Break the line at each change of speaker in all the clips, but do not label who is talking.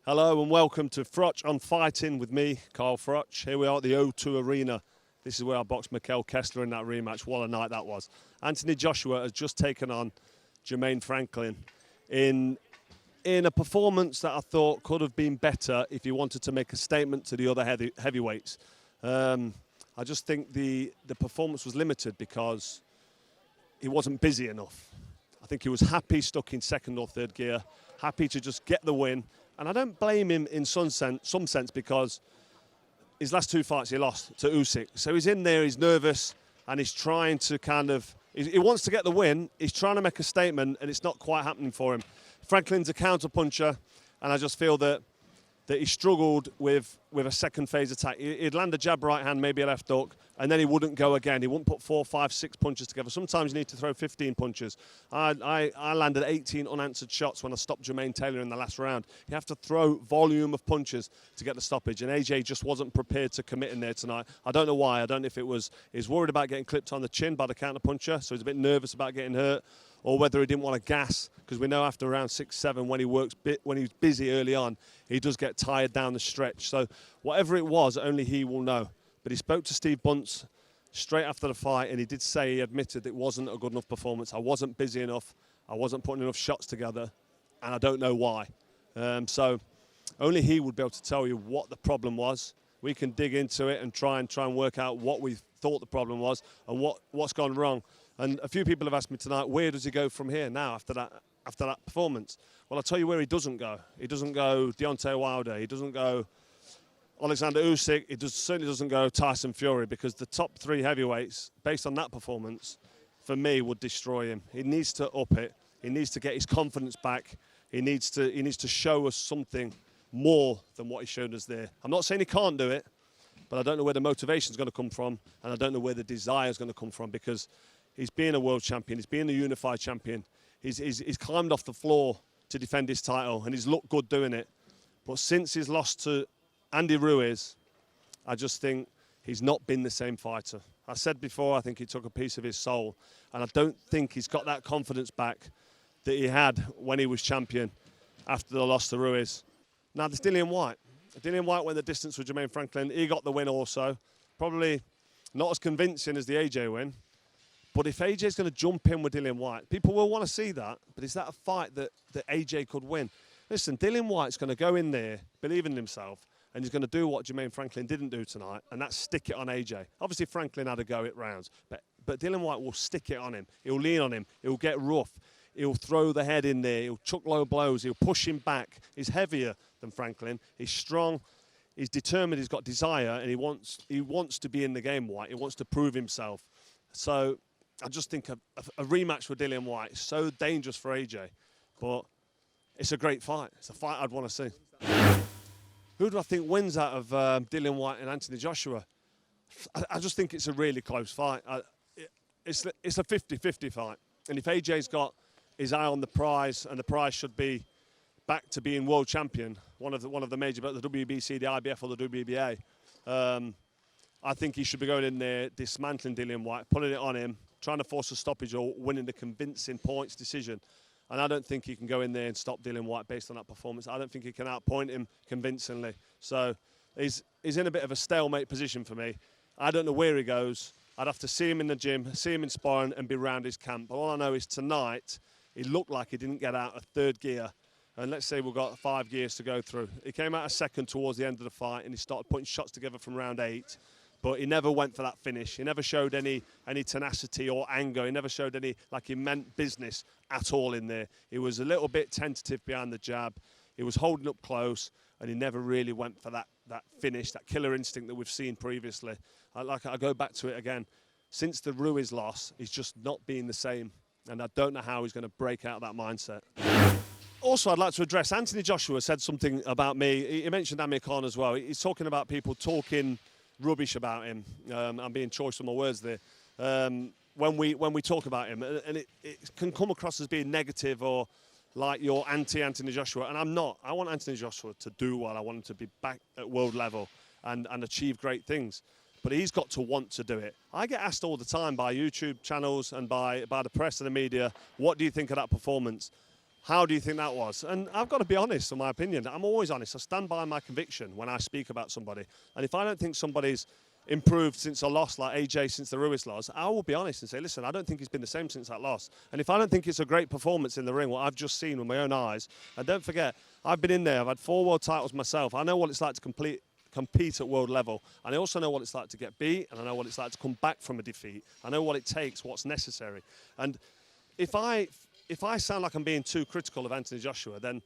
Hello and welcome to Froch on Fighting with me, Carl Froch. Here we are at the O2 Arena. This is where I boxed Mikel Kessler in that rematch. What a night that was. Anthony Joshua has just taken on Jermaine Franklin in a performance that I thought could have been better if he wanted to make a statement to the other heavyweights. I just think the performance was limited because he wasn't busy enough. I think he was happy stuck in second or third gear, happy to just get the win. And I don't blame him in some sense because his last two fights he lost to Usyk. So he's in there, he's nervous, and he's trying to he wants to get the win, he's trying to make a statement, and it's not quite happening for him. Franklin's a counter-puncher, and I just feel that he struggled with a second phase attack. He'd land a jab right hand, maybe a left hook, and then he wouldn't go again. He wouldn't put 4, 5, 6 punches together. Sometimes you need to throw 15 punches. I landed 18 unanswered shots when I stopped Jermaine Taylor in the last round. You have to throw volume of punches to get the stoppage, and AJ just wasn't prepared to commit in there tonight. I don't know why. I don't know if he's worried about getting clipped on the chin by the counter-puncher, so he's a bit nervous about getting hurt, or whether he didn't want to gas, because we know after round 6, 7, when he's busy early on, he does get tired down the stretch. So whatever it was, only he will know. But he spoke to Steve Bunce straight after the fight, and he did say he admitted it wasn't a good enough performance. I wasn't busy enough. I wasn't putting enough shots together, and I don't know why. So only he would be able to tell you what the problem was. We can dig into it and try and work out what we thought the problem was and what's gone wrong. And a few people have asked me tonight, where does he go from here now after that performance? Well, I'll tell you where he doesn't go. He doesn't go Deontay Wilder. He doesn't go Alexander Usyk. He certainly doesn't go Tyson Fury, because the top 3 heavyweights, based on that performance, for me, would destroy him. He needs to up it. He needs to get his confidence back. He needs to show us something more than what he showed us there. I'm not saying he can't do it, but I don't know where the motivation is going to come from, and I don't know where the desire is going to come from, because he's been a world champion. He's been a unified champion. He's climbed off the floor to defend his title, and he's looked good doing it. But since his loss to Andy Ruiz, I just think he's not been the same fighter. I said before, I think he took a piece of his soul, and I don't think he's got that confidence back that he had when he was champion after the loss to Ruiz. Now, there's Dillian Whyte. Dillian Whyte went the distance with Jermaine Franklin. He got the win also. Probably not as convincing as the AJ win. But if AJ's going to jump in with Dillian Whyte, people will want to see that. But is that a fight that AJ could win? Listen, Dillian Whyte's going to go in there, believing in himself, and he's going to do what Jermaine Franklin didn't do tonight, and that's stick it on AJ. Obviously, Franklin had a go at rounds, but Dillian Whyte will stick it on him. He'll lean on him. He'll get rough. He'll throw the head in there. He'll chuck low blows. He'll push him back. He's heavier than Franklin. He's strong. He's determined. He's got desire, and he wants to be in the game, Whyte. He wants to prove himself. So I just think a rematch with Dillian Whyte is so dangerous for AJ, but it's a great fight. It's a fight I'd want to see. Who do I think wins out of Dillian Whyte and Anthony Joshua? I just think it's a really close fight. It's a 50-50 fight. And if AJ's got his eye on the prize, and the prize should be back to being world champion, one of the major, but the WBC, the IBF, or the WBA, I think he should be going in there, dismantling Dillian Whyte, putting it on him, trying to force a stoppage or winning the convincing points decision. And I don't think he can go in there and stop Dillian Whyte based on that performance. I don't think he can outpoint him convincingly. So he's in a bit of a stalemate position for me. I don't know where he goes. I'd have to see him in the gym, see him in sparring, and be round his camp. But all I know is tonight, he looked like he didn't get out of third gear. And let's say we've got 5 gears to go through. He came out of second towards the end of the fight, and he started putting shots together from round 8. But he never went for that finish. He never showed any tenacity or anger. He never showed any, like he meant business at all in there. He was a little bit tentative behind the jab. He was holding up close, and he never really went for that finish, that killer instinct that we've seen previously. I go back to it again. Since the Ruiz loss, he's just not been the same. And I don't know how he's going to break out of that mindset. Also, I'd like to address, Anthony Joshua said something about me. He mentioned Amir Khan as well. He's talking about people talking rubbish about him. I'm being choice with my words there. When we talk about him, and it can come across as being negative or like you're anti-Anthony Joshua, and I'm not. I want Anthony Joshua to do well. I want him to be back at world level and achieve great things. But he's got to want to do it. I get asked all the time by YouTube channels and by the press and the media, what do you think of that performance? How do you think that was? And I've got to be honest, in my opinion. I'm always honest. I stand by my conviction when I speak about somebody. And if I don't think somebody's improved since a loss, like AJ since the Ruiz loss, I will be honest and say, listen, I don't think he's been the same since that loss. And if I don't think it's a great performance in the ring, what I've just seen with my own eyes, and don't forget, I've been in there, I've had 4 world titles myself. I know what it's like to compete at world level. And I also know what it's like to get beat, and I know what it's like to come back from a defeat. I know what it takes, what's necessary. And if I sound like I'm being too critical of Anthony Joshua, then,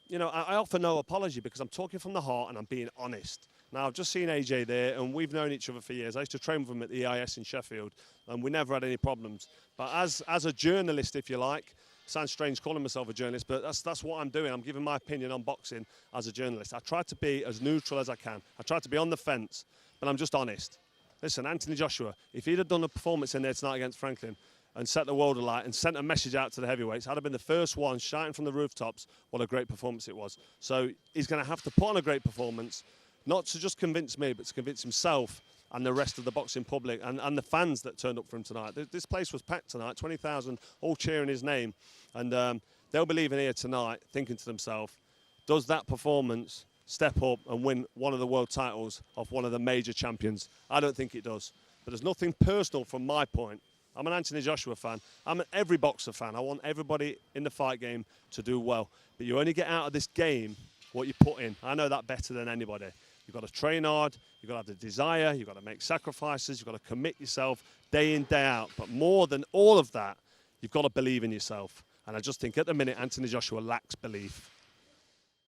you know, I offer no apology because I'm talking from the heart and I'm being honest. Now, I've just seen AJ there, and we've known each other for years. I used to train with him at the EIS in Sheffield, and we never had any problems. But as a journalist, if you like, sounds strange calling myself a journalist, but that's what I'm doing. I'm giving my opinion on boxing as a journalist. I try to be as neutral as I can. I try to be on the fence, but I'm just honest. Listen, Anthony Joshua, if he'd have done a performance in there tonight against Franklin and set the world alight and sent a message out to the heavyweights, I'd have been the first one shouting from the rooftops what a great performance it was. So he's going to have to put on a great performance, not to just convince me, but to convince himself and the rest of the boxing public and the fans that turned up for him tonight. This place was packed tonight, 20,000 all cheering his name. And they'll be leaving here tonight thinking to themselves, does that performance step up and win one of the world titles of one of the major champions? I don't think it does. But there's nothing personal from my point. I'm an Anthony Joshua fan. I'm an every boxer fan. I want everybody in the fight game to do well. But you only get out of this game what you put in. I know that better than anybody. You've got to train hard, you've got to have the desire, you've got to make sacrifices, you've got to commit yourself day in, day out. But more than all of that, you've got to believe in yourself. And I just think at the minute, Anthony Joshua lacks belief.